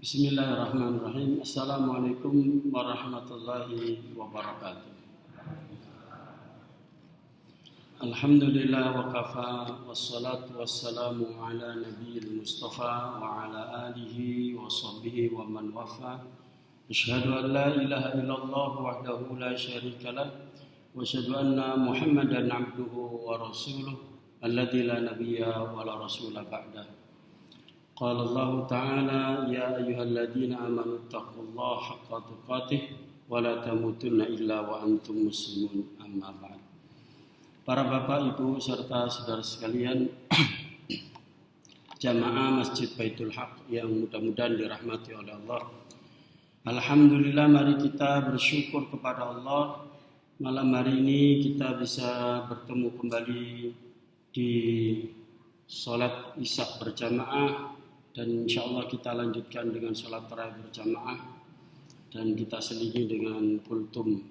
Bismillahirrahmanirrahim. Assalamualaikum warahmatullahi wabarakatuh. Alhamdulillah wa kafa wassalatu wassalamu ala nabiyil mustafa wa ala alihi wa sahbihi wa man wafa. Asyhadu an la ilaha illallah wahdahu la syarika lah wa asyhadu anna Muhammadan abduhu wa rasuluh alladzi la nabiyya wa la rasula ba'da. Qala Allah Ta'ala ya ayyuhalladzina amanu taqullaha haqqa tuqatih wa la tamutunna illa wa antum muslimun amma ba'd. Para bapak, ibu serta saudara sekalian jamaah Masjid Baitul Haq yang mudah-mudahan dirahmati oleh Allah. Alhamdulillah, mari kita bersyukur kepada Allah. Malam hari ini kita bisa bertemu kembali di salat Isya berjamaah. Dan insya Allah kita lanjutkan dengan sholat tarawih berjamaah dan kita selingi dengan kultum.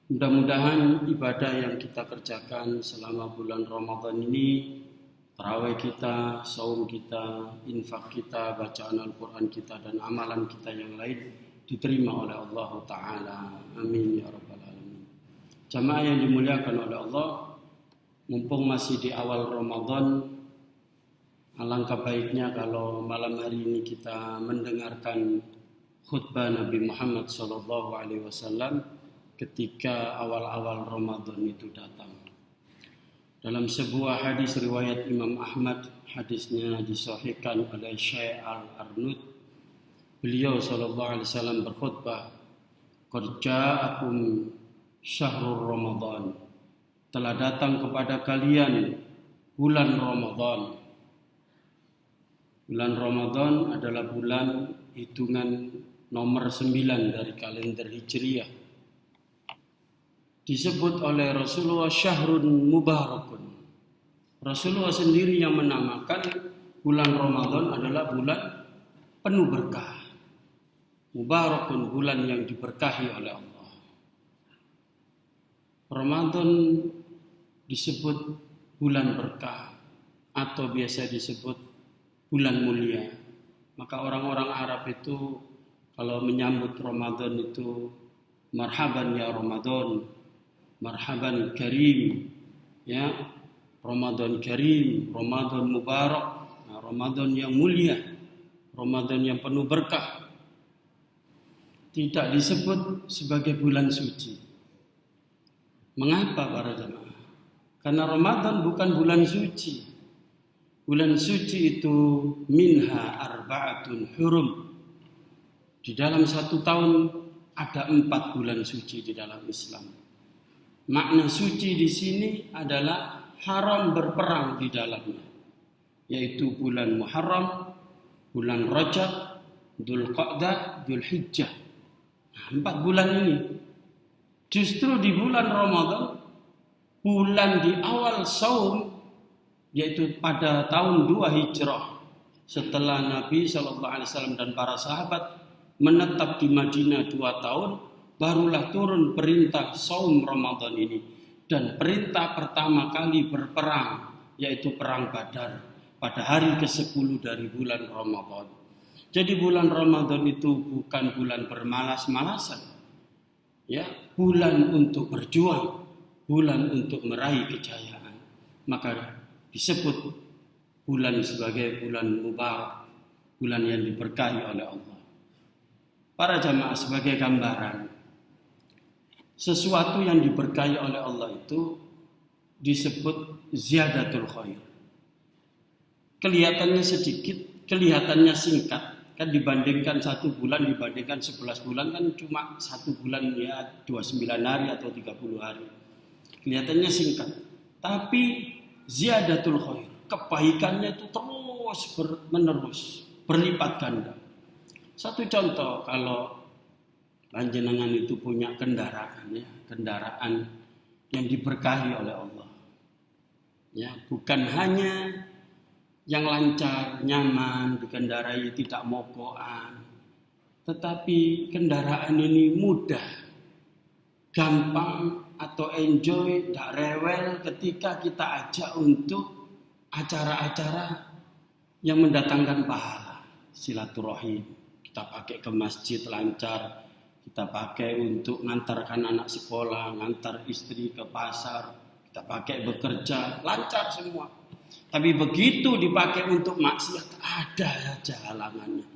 Mudah-mudahan ibadah yang kita kerjakan selama bulan Ramadan ini, tarawih kita, saum kita, infak kita, bacaan Al-Quran kita, dan amalan kita yang lain diterima oleh Allah Ta'ala. Amin ya Rabbal Alamin. Jamaah yang dimuliakan oleh Allah, mumpung masih di awal Ramadan, alangkah baiknya kalau malam hari ini kita mendengarkan khutbah Nabi Muhammad SAW ketika awal-awal Ramadan itu datang. Dalam sebuah hadis riwayat Imam Ahmad, hadisnya disahihkan oleh Syekh Al-Arnud, beliau SAW berkhutbah, "Qad ja'akum syahrul Ramadan." Telah datang kepada kalian bulan Ramadan. Bulan Ramadan adalah bulan hitungan nomor 9 dari kalender Hijriah. Disebut oleh Rasulullah syahrun mubarakun. Rasulullah sendiri yang menamakan bulan Ramadan adalah bulan penuh berkah. Mubarakun, bulan yang diberkahi oleh Allah. Ramadan disebut bulan berkah atau biasa disebut bulan mulia. Maka orang-orang Arab itu kalau menyambut Ramadan itu marhaban ya Ramadan, marhaban karim, ya Ramadan karim, Ramadan mubarak, Ramadan yang mulia, Ramadan yang penuh berkah. Tidak disebut sebagai bulan suci. Mengapa para jemaah? Karena Ramadan bukan bulan suci. Bulan suci itu minha arba'atun hurum. Di dalam satu tahun ada 4 bulan suci di dalam Islam. Makna suci di sini adalah haram berperang di dalamnya, yaitu bulan Muharram, bulan Rajab, Dzulqa'dah, Dzulhijjah. 4 bulan ini. Justru di bulan Ramadan, bulan di awal saum, yaitu pada tahun 2 Hijrah, setelah Nabi SAW dan para sahabat menetap di Madinah 2 tahun, barulah turun perintah saum Ramadan ini. Dan perintah pertama kali berperang, yaitu perang Badar, pada hari ke-10 dari bulan Ramadan. Jadi bulan Ramadan itu bukan bulan bermalas-malasan, ya, bulan untuk berjuang, bulan untuk meraih kejayaan. Maka disebut bulan sebagai bulan mubarak, bulan yang diberkahi oleh Allah. Para jamaah, sebagai gambaran, sesuatu yang diberkahi oleh Allah itu disebut ziyadatul khair. Kelihatannya sedikit, kelihatannya singkat, kan dibandingkan 1 bulan, dibandingkan 11 bulan, kan cuma 1 bulan ya 29 hari atau 30 hari. Kelihatannya singkat, tapi ziyadatul khair, kebaikannya itu terus menerus, berlipat ganda. Satu contoh, kalau panjenengan itu punya kendaraan, ya, kendaraan yang diberkahi oleh Allah, ya, bukan hanya yang lancar, nyaman dikendarai, tidak mogokan, tetapi kendaraan ini mudah, gampang atau enjoy, tidak rewel ketika kita ajak untuk acara-acara yang mendatangkan pahala. silaturahim. Kita pakai ke masjid lancar, kita pakai untuk ngantarkan anak sekolah, ngantar istri ke pasar, kita pakai bekerja, lancar semua. Tapi begitu dipakai untuk maksiat, ada aja halangannya.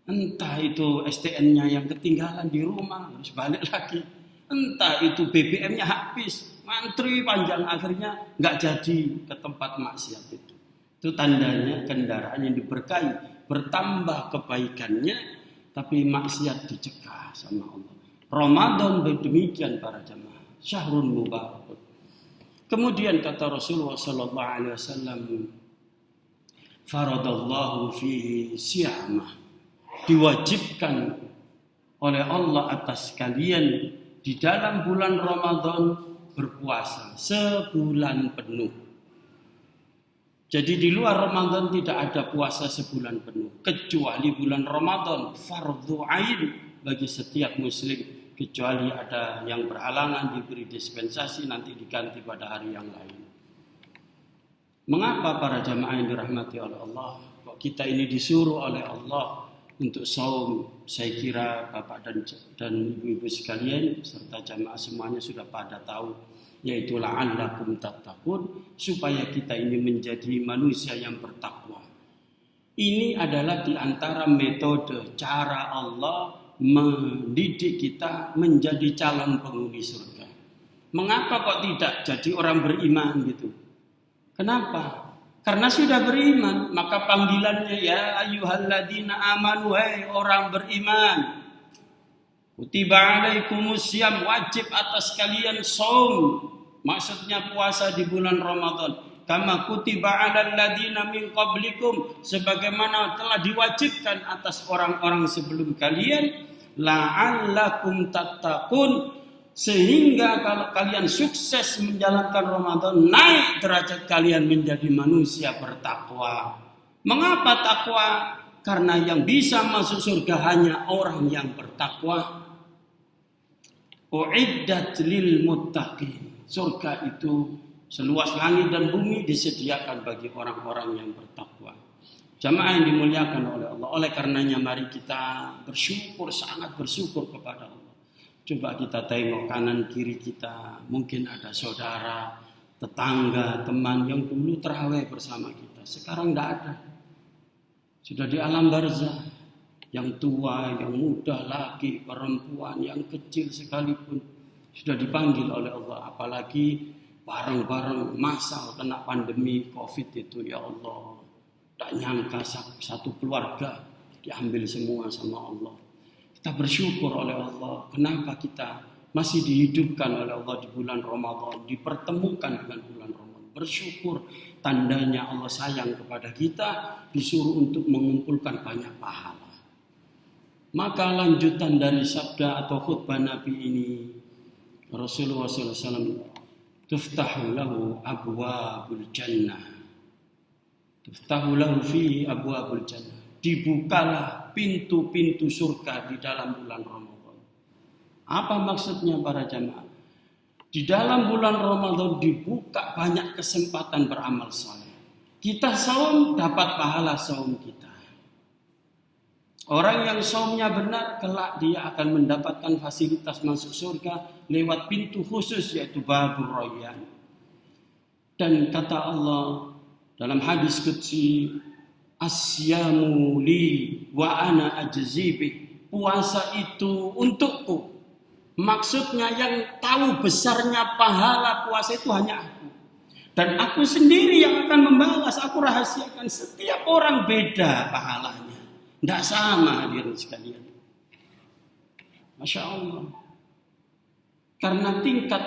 Entah itu STN-nya yang ketinggalan di rumah, harus balik lagi. Entah itu BBM-nya habis, ngantri panjang, akhirnya nggak jadi ke tempat maksiat itu. Itu tandanya kendaraan yang diberkahi, bertambah kebaikannya, tapi maksiat dicegah sama Allah. Ramadan demikian para jamaah, syahrun mubarak. Kemudian kata Rasulullah sallallahu alaihi wasallam, faradallahu fihi siyamah, diwajibkan oleh Allah atas kalian di dalam bulan Ramadan berpuasa sebulan penuh. Jadi di luar Ramadan tidak ada puasa sebulan penuh, kecuali bulan Ramadan fardhu ain bagi setiap muslim, kecuali ada yang berhalangan diberi dispensasi nanti diganti pada hari yang lain. Mengapa para jamaah yang dirahmati oleh Allah, kok kita ini disuruh oleh Allah untuk saum? Saya kira Bapak dan Ibu-ibu sekalian serta jamaah semuanya sudah pada tahu, yaitu la'allakum tattaqun, supaya kita ini menjadi manusia yang bertakwa. Ini adalah di antara metode cara Allah mendidik kita menjadi calon penghuni surga. Mengapa kok tidak jadi orang beriman gitu? Kenapa? Karena sudah beriman, maka panggilannya ya ayyuhalladzina amanu, hai orang beriman. Kutiba alaikumusiyam, wajib atas kalian shaum. Maksudnya puasa di bulan Ramadan. Kama kutiba alal ladzina min qablikum, sebagaimana telah diwajibkan atas orang-orang sebelum kalian, la'allakum tattaqun, sehingga kalau kalian sukses menjalankan Ramadan, naik derajat kalian menjadi manusia bertakwa. Mengapa takwa? Karena yang bisa masuk surga hanya orang yang bertakwa. Uiddat lil muttaqin, surga itu seluas langit dan bumi disediakan bagi orang-orang yang bertakwa. Jamaah yang dimuliakan oleh Allah. Oleh karenanya mari kita bersyukur, sangat bersyukur kepada Allah. Coba kita tengok kanan kiri kita. Mungkin ada saudara, tetangga, teman yang dulu tarawih bersama kita. Sekarang tidak ada. Sudah di alam barzah. Yang tua, yang muda, laki, perempuan, yang kecil sekalipun sudah dipanggil oleh Allah. Apalagi bareng-bareng masal kena pandemi COVID itu, ya Allah. Tak nyangka satu keluarga diambil semua sama Allah. Kita bersyukur oleh Allah. Kenapa kita masih dihidupkan oleh Allah di bulan Ramadan, dipertemukan dengan bulan Ramadan. Bersyukur, tandanya Allah sayang kepada kita, disuruh untuk mengumpulkan banyak pahala. Maka lanjutan dari sabda atau khutbah Nabi ini, Rasulullah SAW, tuftahu lahu abwabul jannah. Tuftahu lahu fi abwabul jannah. Dibukalah pintu-pintu surga di dalam bulan Ramadan. Apa maksudnya para jamaah? Di dalam bulan Ramadan dibuka banyak kesempatan beramal saleh. Kita saum dapat pahala saum kita. Orang yang saumnya benar, kelak dia akan mendapatkan fasilitas masuk surga lewat pintu khusus, yaitu babur rayyan. Dan kata Allah dalam hadis qudsi, asyamu li wa ana ajzi bih, puasa itu untukku. Maksudnya yang tahu besarnya pahala puasa itu hanya aku. Dan aku sendiri yang akan membalas, aku rahasiakan. Setiap orang beda pahalanya. Tidak sama hadirin sekalian. Masya Allah. Karena tingkat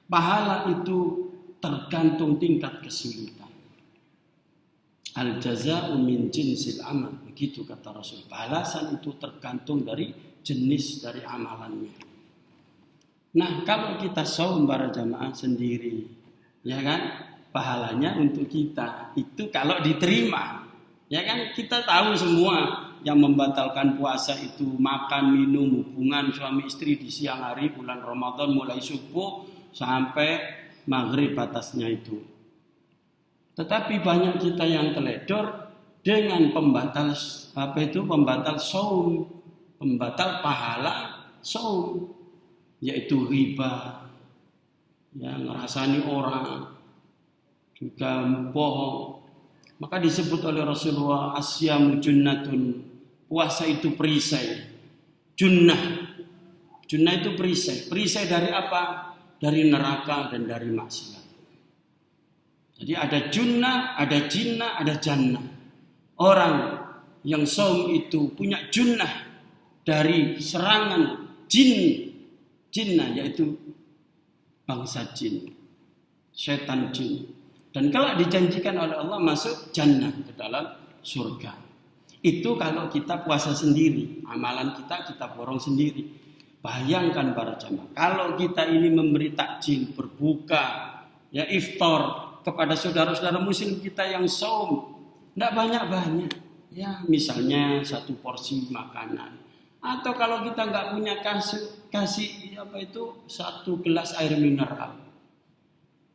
pahala itu tergantung tingkat kesulitan. Al-jaza'u min jinsil amal. Begitu kata Rasul. Balasan itu tergantung dari jenis dari amalannya. Nah, kalau kita saum para jamaah sendiri, ya kan, pahalanya untuk kita. Itu kalau diterima. Ya kan, kita tahu semua yang membatalkan puasa itu makan, minum, hubungan suami istri di siang hari bulan Ramadan mulai subuh sampai maghrib batasnya itu. Tetapi banyak kita yang teledor, dengan pembatal pembatal saum, pembatal pahala saum, yaitu riba, ya, ngerasani orang, juga bohong. Maka disebut oleh Rasulullah, asyamu junnatun, puasa itu perisai. Junnah itu perisai. Perisai dari apa? Dari neraka dan dari maksiat. Jadi ada junnah, ada jinnah, ada jannah. Orang yang saum itu punya junnah dari serangan jinnah, yaitu bangsa jin, setan jin. Dan kalau dijanjikan oleh Allah masuk jannah, ke dalam surga. Itu kalau kita puasa sendiri, amalan kita borong sendiri. Bayangkan para jamaah, kalau kita ini memberi takjil, berbuka, ya iftar kepada saudara-saudara muslim kita yang saum, tidak banyak-banyak, ya misalnya 1 porsi makanan, atau kalau kita nggak punya kasih 1 gelas air mineral,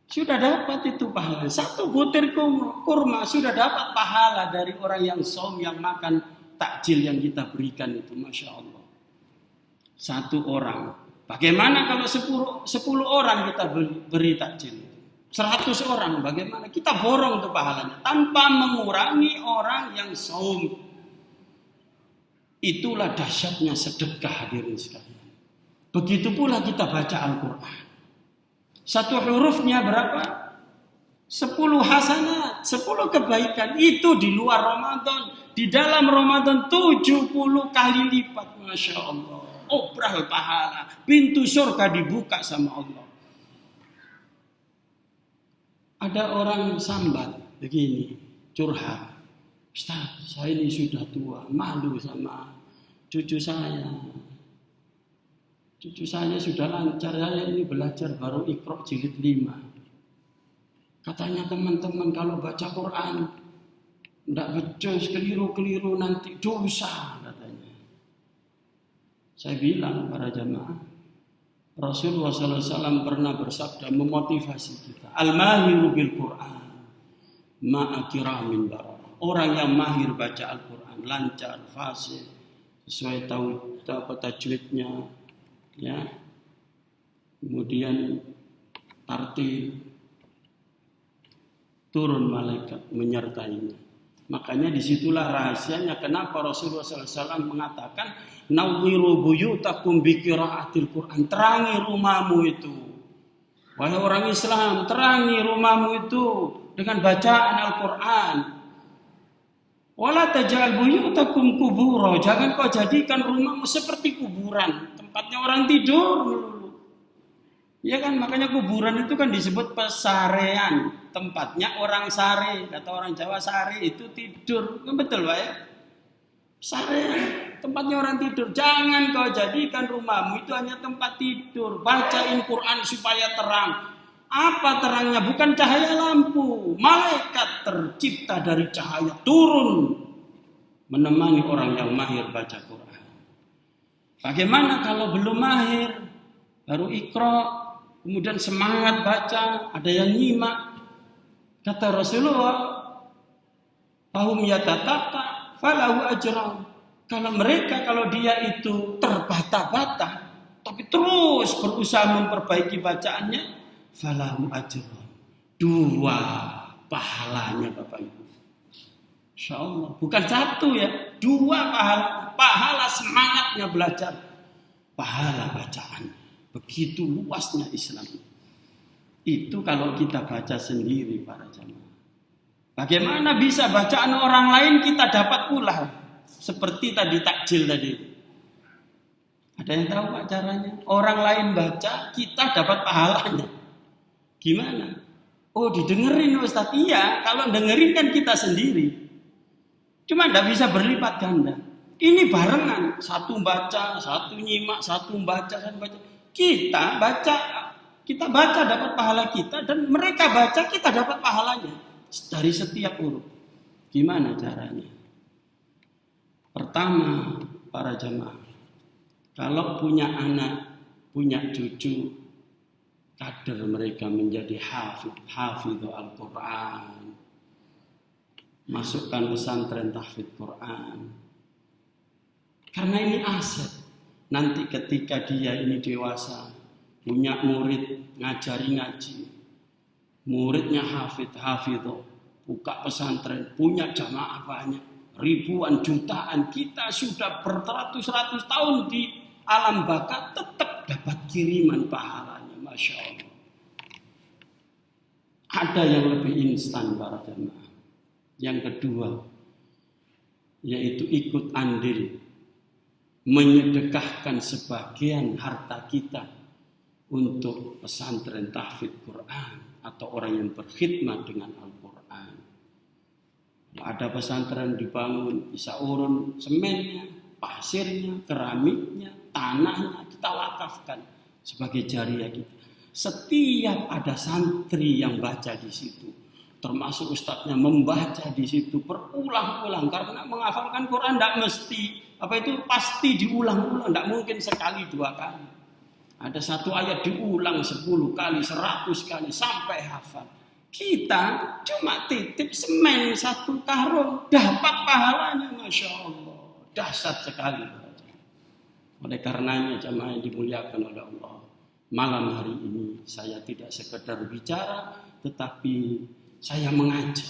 sudah dapat itu pahala. 1 butir kurma sudah dapat pahala dari orang yang saum, yang makan takjil yang kita berikan itu, masya Allah. 1 orang. Bagaimana kalau 10 orang kita beri takjil? 100 orang, bagaimana? Kita borong tuh pahalanya tanpa mengurangi orang yang saum. Itulah dahsyatnya sedekah, hadirin sekalian. Begitu pula kita baca Al-Quran. 1 hurufnya berapa? 10 hasanat, 10 kebaikan. Itu di luar Ramadan. Di dalam Ramadan 70 kali lipat, masya Allah. Obrah pahala, pintu surga dibuka sama Allah. Ada orang sambat begini, curhat, Ustaz, saya ini sudah tua, malu sama cucu saya. Cucu saya sudah lancar, saya ini belajar baru Iqra jilid 5. Katanya teman-teman kalau baca Quran tidak becus, keliru-keliru nanti dosa katanya. Saya bilang para jamaah, Rasulullah SAW pernah bersabda memotivasi kita. Al-mahiru bil Quran ma'akiramin barah. Orang yang mahir baca Al-Quran, lancar, fasih, sesuai tahu tajwidnya, ya. Kemudian tartil, turun malaikat menyertainya. Makanya disitulah rahasianya kenapa Rasulullah SAW mengatakan nawwiru buyutakum biqiraatil Quran. Terangi rumahmu itu. Wahai orang Islam, terangi rumahmu itu dengan bacaan Al-Quran. Wala taj'al buyutakum kubura. Jangan kau jadikan rumahmu seperti kuburan, tempatnya orang tidur melulu. Ya kan, makanya kuburan itu kan disebut pesarean, tempatnya orang sare. Kata orang Jawa, sare itu tidur. Betul Pak ya? Sarean, tempatnya orang tidur. Jangan kau jadikan rumahmu itu hanya tempat tidur. Bacain Quran supaya terang. Apa terangnya? Bukan cahaya lampu. Malaikat tercipta dari cahaya turun menemani orang yang mahir baca Quran. Bagaimana kalau belum mahir? Baru Iqra, kemudian semangat baca, ada yang nyimak. Kata Rasulullah, fahum yatataka falahu ajran. Kalau dia itu terbata-bata, tapi terus berusaha memperbaiki bacaannya, falahu ajran. 2 pahalanya Bapak Ibu. Insya Allah. Bukan 1 ya, 2 pahala. Pahala semangatnya belajar, pahala bacaan. Begitu luasnya Islam. Itu kalau kita baca sendiri para jamaah. Bagaimana bisa bacaan orang lain kita dapat pula? Seperti tadi takjil tadi. Ada yang tahu Pak caranya? Orang lain baca, kita dapat pahalanya. Gimana? Oh didengerin Ustaz. Iya, kalau dengerin kan kita sendiri. Cuma tidak bisa berlipat ganda. Ini barengan. 1 baca, 1 nyimak, 1 baca, 1 baca. Kita baca dapat pahala kita, dan mereka baca kita dapat pahalanya dari setiap huruf. Gimana caranya? Pertama, para jamaah, kalau punya anak, punya cucu, kader mereka menjadi hafidh Al-Quran. masukkan pesantren tahfidz Quran. Karena ini aset. Nanti ketika dia ini dewasa, punya murid ngajari ngaji, muridnya hafidh, buka pesantren, punya jamaah banyak, ribuan, jutaan, kita sudah beratus-ratus tahun di alam bakat, tetap dapat kiriman pahalanya, Masya Allah. Ada yang lebih instan para jamaah. Yang kedua, yaitu ikut andil, menyedekahkan sebagian harta kita untuk pesantren tahfidz Quran atau orang yang berkhidmat dengan Al-Quran. Kalau ada pesantren dibangun, bisa urun semennya, pasirnya, keramiknya, tanahnya, kita wakafkan sebagai jariah kita. Setiap ada santri yang baca di situ, termasuk ustadznya membaca di situ berulang-ulang, karena menghafalkan Quran tidak mesti pasti diulang-ulang, tidak mungkin sekali dua kali. Ada satu ayat diulang 10 kali, 100 kali sampai hafal. Kita cuma titip semen 1 karung, dapat pahalanya, Masya Allah, dahsyat sekali. Oleh karenanya jamaah yang dimuliakan oleh Allah, malam hari ini saya tidak sekedar bicara, tetapi saya mengajak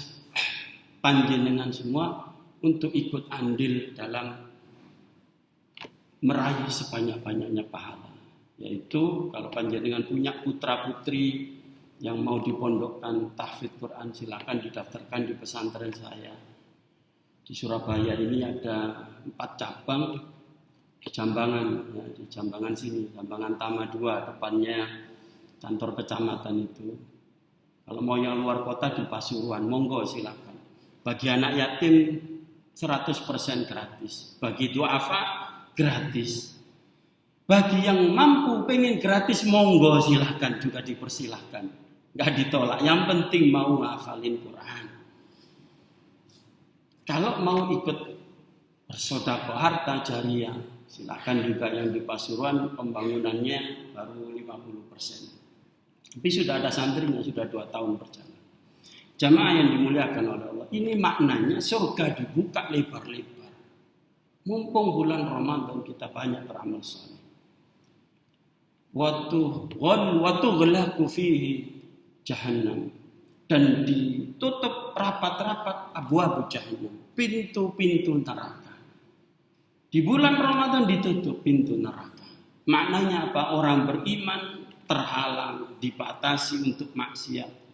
panjenengan semua untuk ikut andil dalam meraih sebanyak-banyaknya pahala. Yaitu kalau panjenengan punya putra-putri yang mau dipondokkan tahfidz Quran, silakan didaftarkan di pesantren saya. Di Surabaya ini ada 4 cabang. Di Jambangan, ya, di Jambangan sini, Jambangan Tama 2, depannya kantor kecamatan itu. Kalau mau yang luar kota di Pasuruan, monggo silakan. Bagi anak yatim 100% gratis. Bagi duafa gratis. Bagi yang mampu pengen gratis, monggo silakan, juga dipersilahkan. Gak ditolak. Yang penting mau ngafalin Quran. Kalau mau ikut bersedekah harta jariah, silakan juga yang di Pasuruan pembangunannya baru 50%. Tapi sudah ada santrinya, sudah 2 tahun berjalan. Jamaah yang dimuliakan oleh Allah, ini maknanya surga dibuka lebar-lebar. Mumpung bulan Ramadan kita banyak beramal saleh. Waktu gelaku fihi jahannam, dan ditutup rapat-rapat abu-abu jahannam, pintu-pintu neraka. Di bulan Ramadan ditutup pintu neraka. Maknanya apa? Orang beriman terhalang, dibatasi untuk maksiat.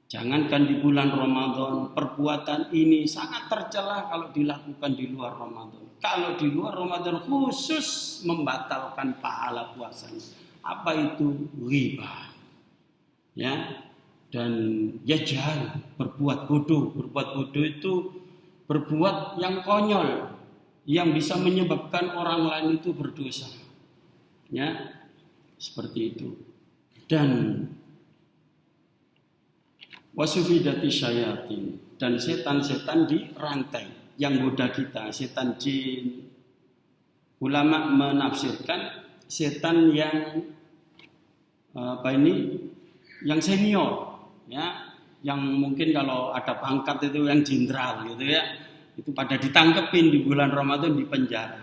Jangankan di bulan Ramadan, perbuatan ini sangat tercela kalau dilakukan di luar Ramadan. Kalau di luar Ramadan khusus membatalkan pahala puasanya. Apa itu? Riba. Ya. Dan yajhal, berbuat bodoh. Berbuat bodoh itu berbuat yang konyol, yang bisa menyebabkan orang lain itu berdosa. Ya. Seperti itu. Dan wasufidati syayatin, dan setan-setan dirantai yang goda kita, setan jin. Ulama menafsirkan setan yang yang senior, ya, yang mungkin kalau ada pangkat itu yang jenderal gitu ya, itu pada ditangkepin di bulan Ramadan di penjara.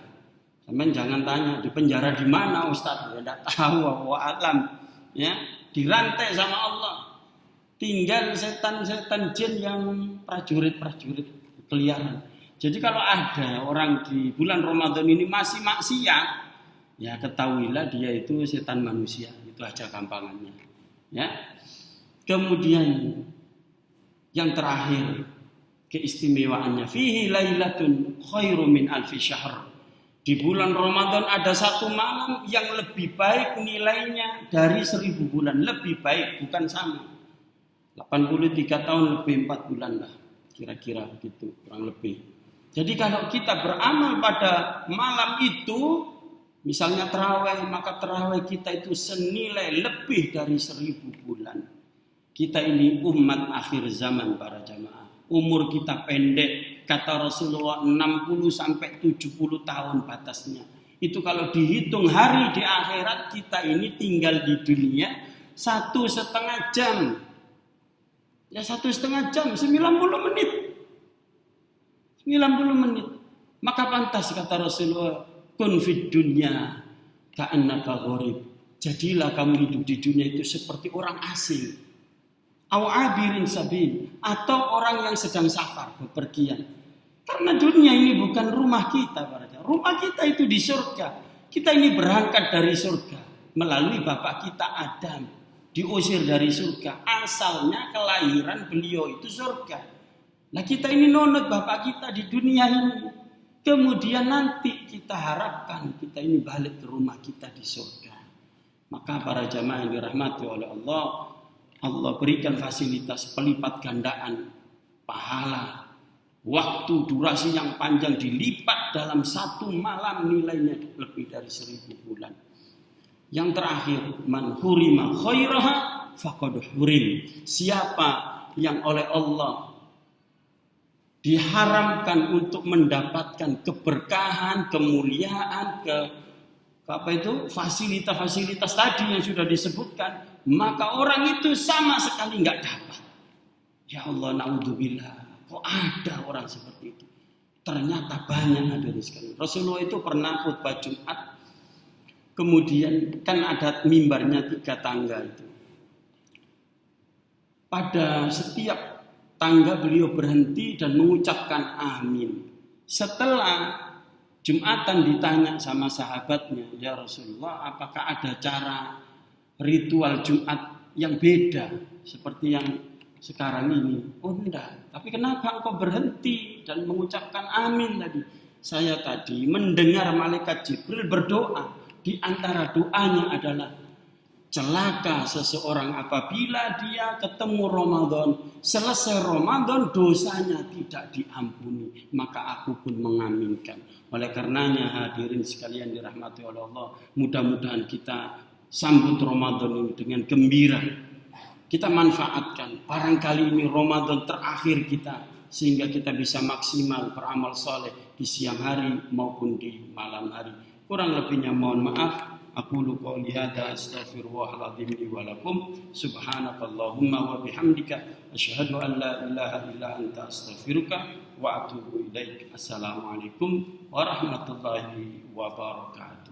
Teman jangan tanya di penjara di mana Ustaz, ya enggak tahu, wa alam, ya, dirantai sama Allah. Tinggal setan-setan jin yang prajurit-prajurit keliaran. Jadi kalau ada orang di bulan Ramadan ini masih maksiat, ya ketahuilah dia itu setan manusia. Itu aja gampangannya. Ya. Kemudian yang terakhir keistimewaannya, fihi lailatun khairu min alfi syahr. Di bulan Ramadan ada 1 malam yang lebih baik nilainya dari 1000 bulan. Lebih baik, bukan sama. 83 tahun lebih 4 bulan lah. Kira-kira begitu, kurang lebih. Jadi kalau kita beramal pada malam itu, misalnya tarawih, maka tarawih kita itu senilai lebih dari 1000 bulan. Kita ini umat akhir zaman para jamaah. Umur kita pendek, kata Rasulullah 60 sampai 70 tahun batasnya. Itu kalau dihitung hari di akhirat, kita ini tinggal di dunia 1,5 jam. Ya 1,5 jam, 90 menit. 90 menit. Maka pantas kata Rasulullah, kun fid dunya ka'annaka gharib. Jadilah kamu hidup di dunia itu seperti orang asing. Aw abirin sabil, atau orang yang sedang safar, bepergian. Karena dunia ini bukan rumah kita, rumah kita itu di surga. Kita ini berangkat dari surga melalui bapak kita Adam, diusir dari surga. Asalnya kelahiran beliau itu surga. Nah kita ini nonot bapak kita di dunia ini. Kemudian nanti kita harapkan kita ini balik ke rumah kita di surga. Maka para jamaah yang dirahmati oleh Allah, Allah berikan fasilitas pelipat gandaan pahala, waktu durasi yang panjang dilipat dalam satu malam nilainya lebih dari 1000 bulan. Yang terakhir, man hurima khairaha faqad hurim. Siapa yang oleh Allah diharamkan untuk mendapatkan keberkahan, kemuliaan, fasilitas-fasilitas tadi yang sudah disebutkan, maka orang itu sama sekali nggak dapat. Ya Allah, naudzubillah, kok ada orang seperti itu? Ternyata banyak hadirin sekalian. Rasulullah itu pernah khutbah Jumat, kemudian kan ada mimbarnya 3 tangga itu. Pada setiap tangga beliau berhenti dan mengucapkan amin. Setelah Jumatan ditanya sama sahabatnya, ya Rasulullah, apakah ada cara ritual Jumat yang beda seperti yang sekarang ini? Oh enggak, tapi kenapa engkau berhenti dan mengucapkan amin tadi? Saya tadi mendengar malaikat Jibril berdoa. Di antara doanya adalah celaka seseorang apabila dia ketemu Ramadan, selesai Ramadan dosanya tidak diampuni, maka aku pun mengaminkan. Oleh karenanya hadirin sekalian dirahmati oleh Allah, mudah-mudahan kita sambut Ramadan ini dengan gembira. Kita manfaatkan, barangkali ini Ramadan terakhir kita, sehingga kita bisa maksimal beramal soleh di siang hari maupun di malam hari. Kurang lebihnya mohon maaf. Aqulu qouli hadza astaghfirullahal-azim li wa lakum. Subhanakallahumma wa bihamdika asyhadu an la ilaha illa anta astaghfiruka wa atubu ilaik. Assalamualaikum warahmatullahi wabarakatuh.